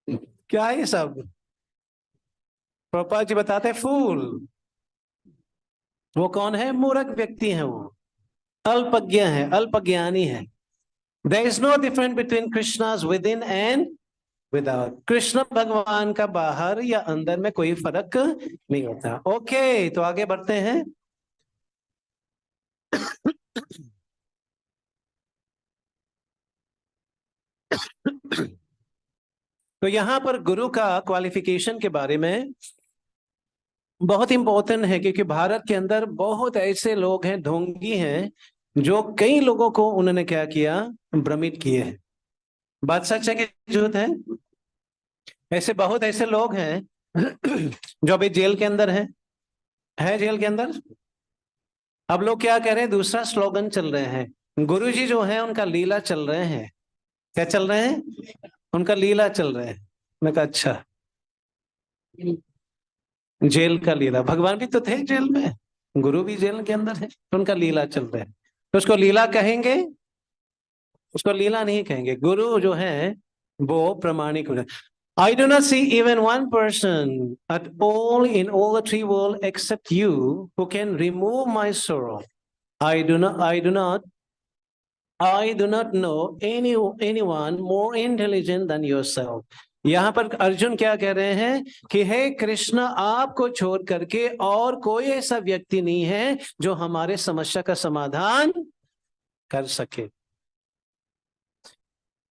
Speaker 1: क्या है ये सब? प्रभुपाद जी बताते हैं फूल। वो कौन है? मूर्ख व्यक्ति है, वो अल्पज्ञ है, अल्पज्ञानी है। There is no difference between Krishna's within and without. Krishna भगवान का बाहर या अंदर में कोई फर्क नहीं होता। ओके, तो आगे बढ़ते हैं। तो यहां पर गुरु का क्वालिफिकेशन के बारे में बहुत इंपॉर्टेंट है, क्योंकि भारत के अंदर बहुत ऐसे लोग हैं, ढोंगी हैं, जो कई लोगों को उन्होंने क्या किया? भ्रमित किए हैं। बात सच है कि झूठ है? ऐसे बहुत ऐसे लोग हैं जो अभी जेल के अंदर है जेल के अंदर। अब लोग क्या कह रहे हैं? दूसरा स्लोगन चल रहे हैं, गुरुजी जो है उनका लीला चल रहे हैं। क्या चल रहे हैं? उनका लीला चल रहे हैं। मैं कहा अच्छा, जेल का लीला? भगवान भी तो थे जेल में, गुरु भी जेल के अंदर है, तो उनका लीला चल रहा है। तो उसको लीला कहेंगे? उसको लीला नहीं कहेंगे। गुरु जो है वो प्रमाणिक हो। I do not see even one person at all in all the three world except you who can remove my sorrow. I do not know anyone more intelligent than yourself. यहाँ पर अर्जुन क्या कह रहे हैं कि हे कृष्ण, आपको छोड़ करके और कोई ऐसा व्यक्ति नहीं है जो हमारे समस्या का समाधान कर सके।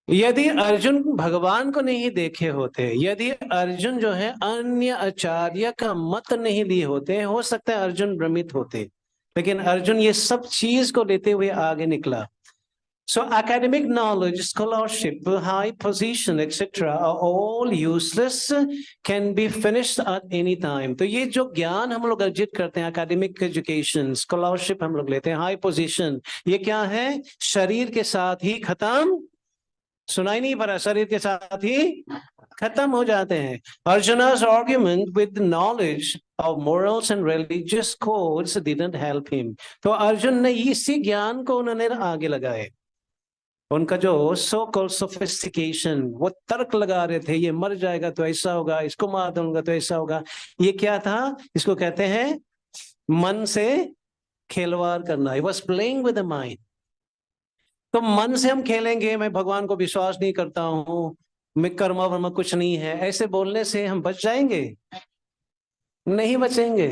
Speaker 1: यदि अर्जुन भगवान को नहीं देखे होते, यदि अर्जुन जो है अन्य आचार्य का मत नहीं लिए होते, हो सकता है अर्जुन भ्रमित होते, लेकिन अर्जुन ये सब चीज को लेते हुए आगे निकला। So academic knowledge, scholarship, high position, etc. are all useless, can be finished at any time. तो ये जो ज्ञान हम लोग अर्जित करते हैं, academic education, scholarship हम लोग लेते हैं, high position, ये क्या है? शरीर के साथ ही खत्म। सुनाई नहीं पड़ा? शरीर के साथ ही खत्म हो जाते हैं। Arjuna's argument with knowledge of morals and religious codes didn't help him. तो अर्जुन ने इसी ज्ञान को उन्होंने आगे लगाए। उनका जो सो कॉल्ड सोफिस्टिकेशन, वो तर्क लगा रहे थे, ये मर जाएगा तो ऐसा होगा, इसको मार दूंगा तो ऐसा होगा। ये क्या था? इसको कहते हैं मन से खिलवाड़ करना। He was playing with the mind. तो मन से हम खेलेंगे, मैं भगवान को विश्वास नहीं करता हूं, मैं कर्म वर्म कुछ नहीं है, ऐसे बोलने से हम बच जाएंगे? नहीं बचेंगे।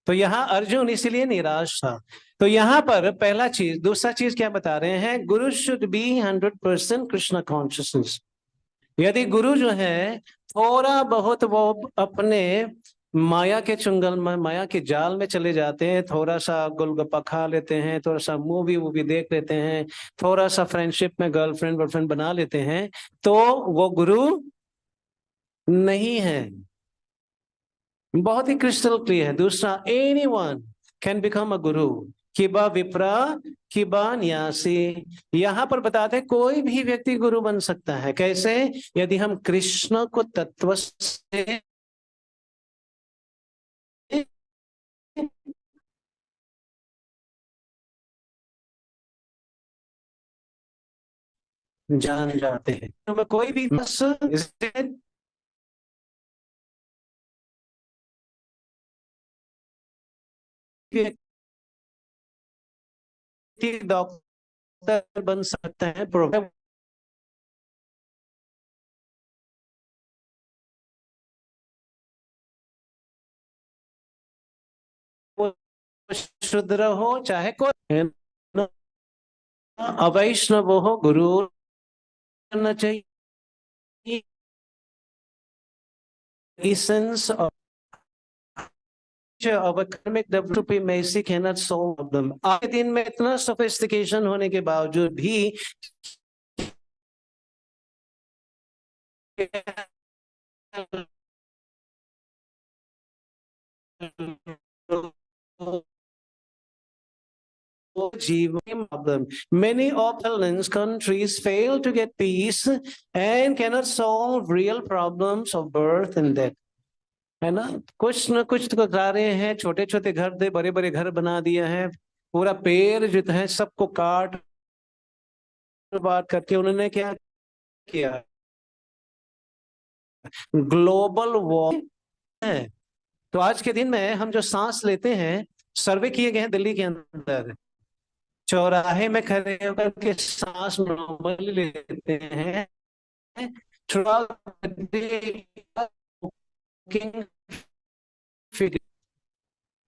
Speaker 1: तो यहाँ अर्जुन इसीलिए निराश था। तो यहाँ पर पहला चीज। दूसरा चीज क्या बता रहे हैं? गुरु शुड बी 100% कृष्ण कॉन्शियसनेस। यदि गुरु जो है थोड़ा बहुत वो अपने माया के चुंगल में, माया के जाल में चले जाते हैं, थोड़ा सा गोलगप्पा खा लेते हैं, थोड़ा सा मूवी वूवी देख लेते हैं, थोड़ा सा फ्रेंडशिप में गर्लफ्रेंड बॉयफ्रेंड बना लेते हैं, तो वो गुरु नहीं है। बहुत ही क्रिस्टल क्लियर है। दूसरा, एनीवन कैन बिकम अ गुरु। किबा विप्रा किबा न्यासी। यहाँ पर बताते हैं कोई भी व्यक्ति गुरु बन सकता है। कैसे? यदि हम कृष्ण को तत्व से जान जाते हैं तो मैं कोई भी बस व्यक्ति डॉक्टर बन सकता है, वो शूद्र हो चाहे कोई अवैष्णव हो, गुरु करना चाहिए। essence of academic supremacy cannot solve them। आज के दिन में इतना सोफिस्टिकेशन होने के बावजूद भी problem. Many opulent countries fail to get peace and cannot solve real problems of birth and death। है ना? कुछ न कुछ तो करा रहे हैं, छोटे छोटे घर दे बड़े बड़े घर बना दिया है, पूरा पेड़ जो है सबको काट बात करके उन्होंने क्या किया? ग्लोबल वॉर है। तो आज के दिन में हम जो सांस लेते हैं, सर्वे किए गए हैं दिल्ली के अंदर, चौराहे में खड़े होकर के सांस नॉर्मली लेते हैं,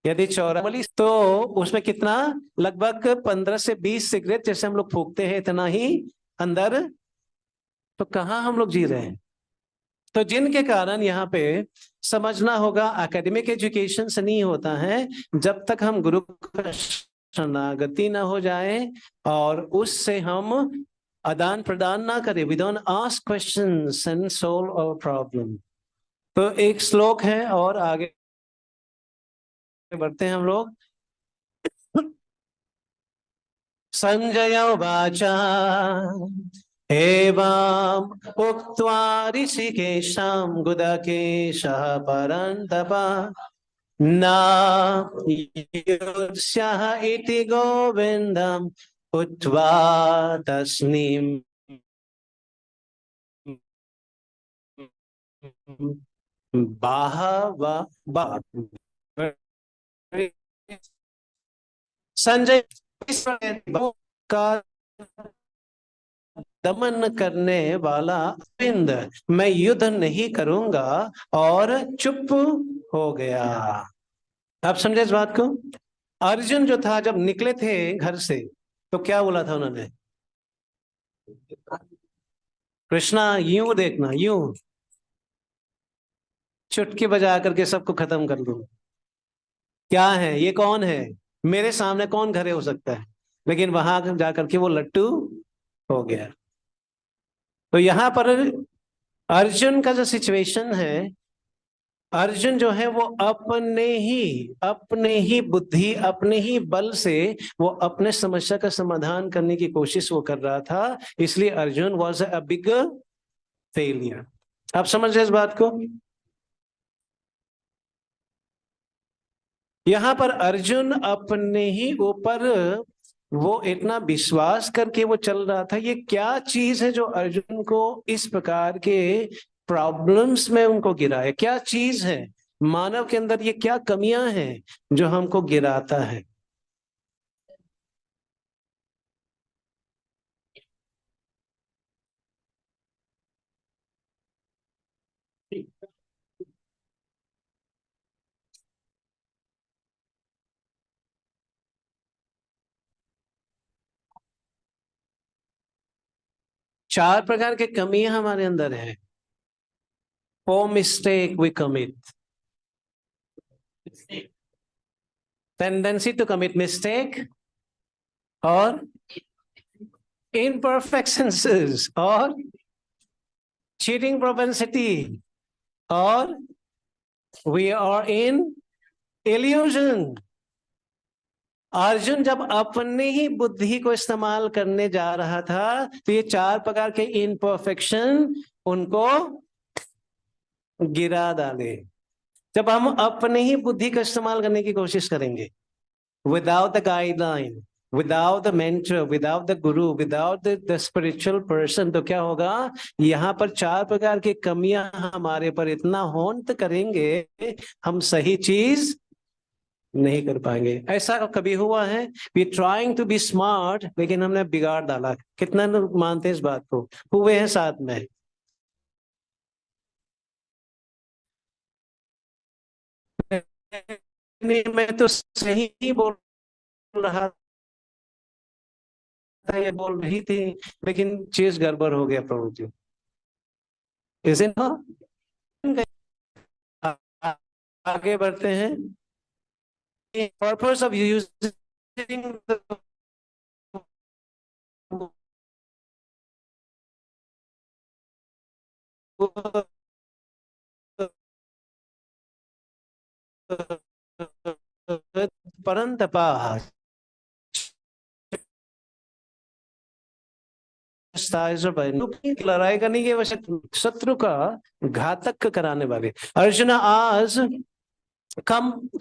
Speaker 1: यदि चौरामली तो उसमें कितना, लगभग 15 से 20 सिगरेट जैसे हम लोग फूकते हैं इतना ही अंदर, तो कहाँ हम लोग जी रहे हैं? तो जिनके कारण यहाँ पे समझना होगा एकेडमिक एजुकेशन से नहीं होता है, जब तक हम गुरु का शरणागति ना हो जाए और उससे हम आदान प्रदान ना करें, we don't ask questions and solve our problem. तो एक श्लोक है और आगे बढ़ते हैं हम लोग। संजय उवाच एवं उक्त्वा ऋषिकेशं गुडकेशः परन्तप न युत्स्यः इति गोविन्दम् उक्त्वा तस्मिन् संजय का दमन करने वाला अरविंद, मैं युद्ध नहीं करूंगा, और चुप हो गया। आप समझे इस बात को? अर्जुन जो था जब निकले थे घर से तो क्या बोला था उन्होंने? कृष्णा यूं देखना, यूं चुटकी बजा करके सबको खत्म कर दूं। क्या है ये? कौन है? मेरे सामने कौन खड़े हो सकता है? लेकिन वहां जाकर के वो लट्टू हो गया। तो यहां पर अर्जुन का जो सिचुएशन है, अर्जुन जो है वो अपने ही बुद्धि, अपने ही बल से वो अपने समस्या का समाधान करने की कोशिश वो कर रहा था, इसलिए Arjun was a big failure. आप समझ रहे इस बात को? यहां पर अर्जुन अपने ही ऊपर वो इतना विश्वास करके वो चल रहा था। ये क्या चीज है जो अर्जुन को इस प्रकार के प्रॉब्लम्स में उनको गिरा है? क्या चीज है मानव के अंदर? ये क्या कमियां हैं जो हमको गिराता है? चार प्रकार के कमियां हमारे अंदर है। Four mistake we commit. Tendency to commit mistake, और imperfections, और cheating propensity, और we are in illusion। Arjun जब अपने ही बुद्धि को इस्तेमाल करने जा रहा था तो ये 4 प्रकार के इनपरफेक्शन उनको गिरा डाले। जब हम अपने ही बुद्धि का इस्तेमाल करने की कोशिश करेंगे, without the guideline, without the mentor, without the Guru, without the spiritual person, तो क्या होगा, यहाँ पर 4 प्रकार की कमियां हमारे पर इतना हॉन्ट करेंगे, हम सही चीज नहीं कर पाएंगे। ऐसा कभी हुआ है, we trying to be smart, लेकिन हमने बिगाड़ डाला। कितना लोग मानते हैं इस बात को? हुए हैं साथ में। नहीं, मैं तो सही ही बोल रहा था, ये बोल रही थी, लेकिन चीज गड़बड़ हो गया प्रभु जी। इसे ना आगे बढ़ते हैं। पर्पस ऑफ यूजिंग परंतपा लड़ाई करने की आवश्यकता, शत्रु का घातक कराने वाले। अर्जुन आज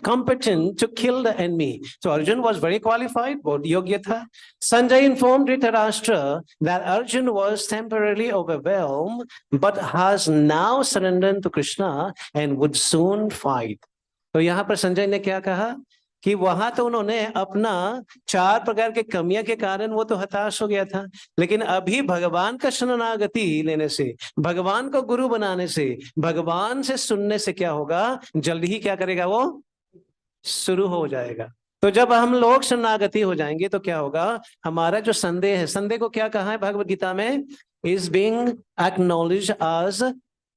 Speaker 1: competent to kill the enemy. So Arjun was very qualified, बहुत योग्य था। Sanjay informed Dhritarashtra that Arjun was temporarily overwhelmed, but has now surrendered to Krishna and would soon fight. तो यहाँ पर संजय ने क्या कहा कि वहां तो उन्होंने अपना 4 प्रकार के कमियां के कारण वो तो हताश हो गया था, लेकिन अभी भगवान का शरणागति लेने से, भगवान को गुरु बनाने से, भगवान से सुनने से क्या होगा, जल्दी ही क्या करेगा, वो शुरू हो जाएगा। तो जब हम लोग शरणागति हो जाएंगे तो क्या होगा, हमारा जो संदेह है, संदेह को क्या कहा है भगवद गीता में, is being acknowledged as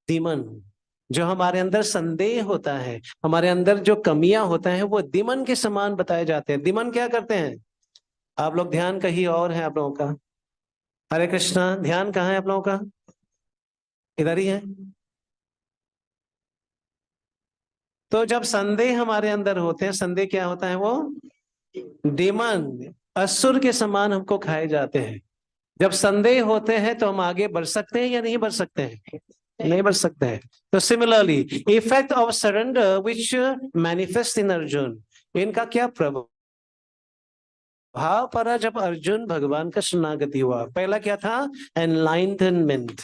Speaker 1: demon. जो हमारे अंदर संदेह होता है, हमारे अंदर जो कमियां होता है, वो दिमन के समान बताए जाते हैं। दिमन क्या करते हैं? आप लोग ध्यान कहीं और है आप लोगों का। हरे कृष्णा, ध्यान कहाँ है आप लोगों का? इधर ही है। तो जब संदेह हमारे अंदर होते हैं, संदेह क्या होता है, वो डेमन, असुर के समान हमको खाए जाते हैं। जब संदेह होते हैं तो हम आगे बढ़ सकते हैं या नहीं बढ़ सकते हैं? नहीं बढ़ सकते हैं। तो similarly effect of surrender which manifest इन अर्जुन, इनका क्या प्रभाव पड़ा जब अर्जुन भगवान का शरणागति हुआ? पहला क्या था? एनलाइटनमेंट।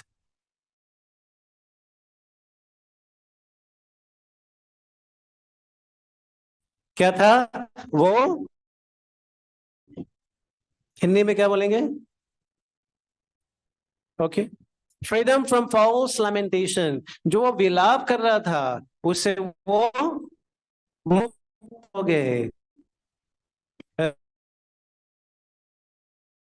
Speaker 1: क्या था वो? हिंदी में क्या बोलेंगे? Okay, freedom from false lamentation. जो वो विलाप कर रहा था उससे वो मुक्त हो गए।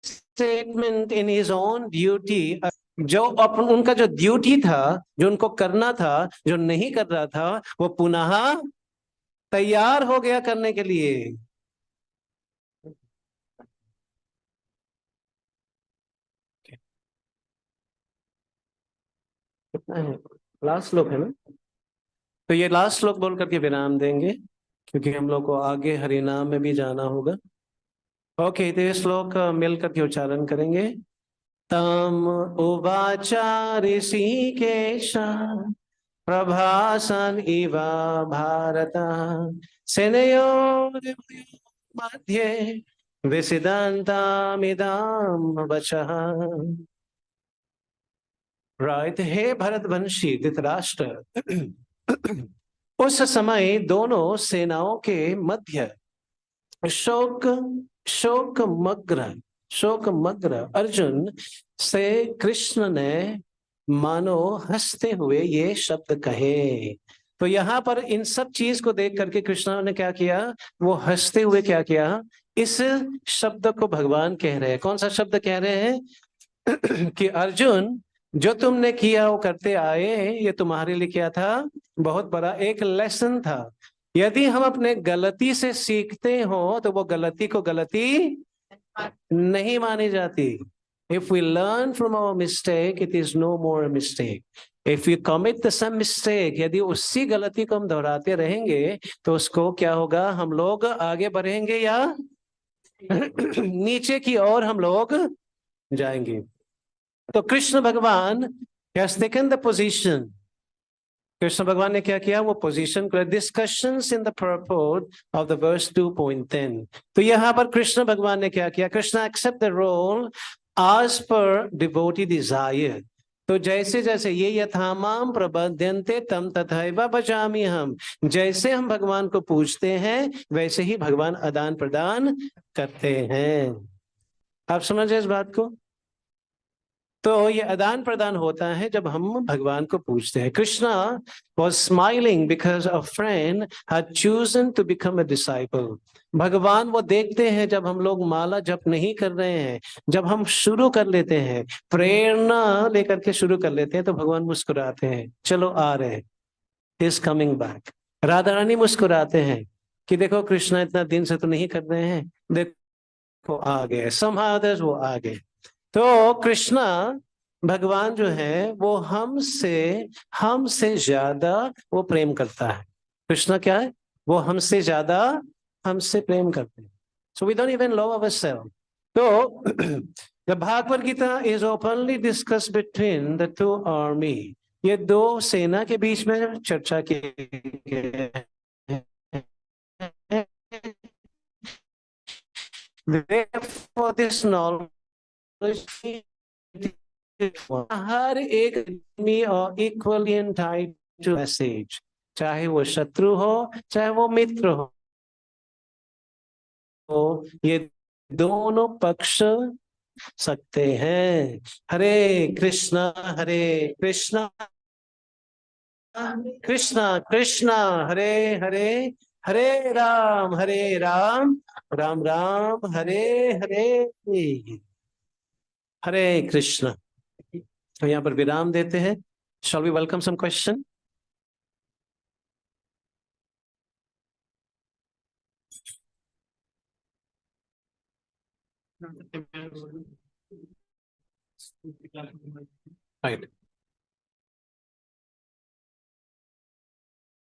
Speaker 1: Statement in his own duty, जो अपन उनका जो ड्यूटी था, जो उनको करना था, जो नहीं कर रहा था, वो पुनः तैयार हो गया करने के लिए। कितना है? लास्ट श्लोक है ना? तो ये लास्ट श्लोक बोल करके विराम देंगे, क्योंकि हम लोग को आगे हरिनाम में भी जाना होगा। ओके, तो ये श्लोक मिल करके उच्चारण करेंगे। तम उवाचा ऋषिकेश प्रभासन इव भारत सेनयोर मध्ये विसिदन्तामिदं वचः। राइट, हे भरतवंशी धृतराष्ट्र, उस समय दोनों सेनाओं के मध्य शोकमग्न अर्जुन से कृष्ण ने मानो हंसते हुए ये शब्द कहे। तो यहाँ पर इन सब चीज को देख करके कृष्ण ने क्या किया, वो हंसते हुए क्या किया, इस शब्द को भगवान कह रहे हैं। कौन सा शब्द कह रहे हैं? कि अर्जुन, जो तुमने किया वो करते आए, ये तुम्हारे लिए क्या था, बहुत बड़ा एक लेसन था। यदि हम अपने गलती से सीखते हो तो वो गलती को गलती नहीं मानी जाती। If we learn from our mistake, it is no more a mistake. If we commit the same mistake, यदि उसी गलती को हम दोहराते रहेंगे तो उसको क्या होगा, हम लोग आगे बढ़ेंगे या नीचे की ओर हम लोग जाएंगे। तो कृष्ण भगवान has taken the position, Krishna भगवान ने क्या किया, वो पोजीशन को, discussions in the purport of the verse 2.10। तो यहाँ पर कृष्ण भगवान ने क्या किया, Krishna accept the role as per devotee desire। तो जैसे जैसे ये यथामाम प्रबध्यन्ते तम तथैव भजामि हम, जैसे हम भगवान को पूछते हैं वैसे ही भगवान आदान प्रदान करते हैं। आप समझे इस बात को? तो ये आदान प्रदान होता है जब हम भगवान को पूछते हैं। Krishna was smiling because a friend had chosen to become a disciple. भगवान वो देखते हैं जब हम लोग माला जप नहीं कर रहे हैं, जब हम शुरू कर लेते हैं, प्रेरणा लेकर के शुरू कर लेते हैं, तो भगवान मुस्कुराते हैं, चलो आ रहे हैं, is coming back. Radha Rani मुस्कुराते हैं कि देखो कृष्णा इतना दिन से तो नहीं कर रहे हैं, देखो आ गए, somehow others वो आ गए। तो कृष्णा भगवान जो है वो हमसे ज्यादा वो प्रेम करता है। कृष्णा क्या है, वो हमसे ज्यादा हमसे प्रेम करते हैं। So we don't even love ourself. तो the Bhagavad Gita is openly discuss between the two army. ये दो सेना के बीच में चर्चा की है। Therefore, this knowledge हर एक आदमी और इक्वली एंटाइटल्ड टू मैसेज, चाहे वो शत्रु हो चाहे वो मित्र हो, ये दोनों पक्ष सकते हैं। हरे कृष्णा हरे कृष्णा कृष्णा कृष्णा हरे हरे, हरे राम राम राम हरे हरे। हरे कृष्ण। तो यहाँ पर विराम देते हैं। Shall we welcome some question? Right.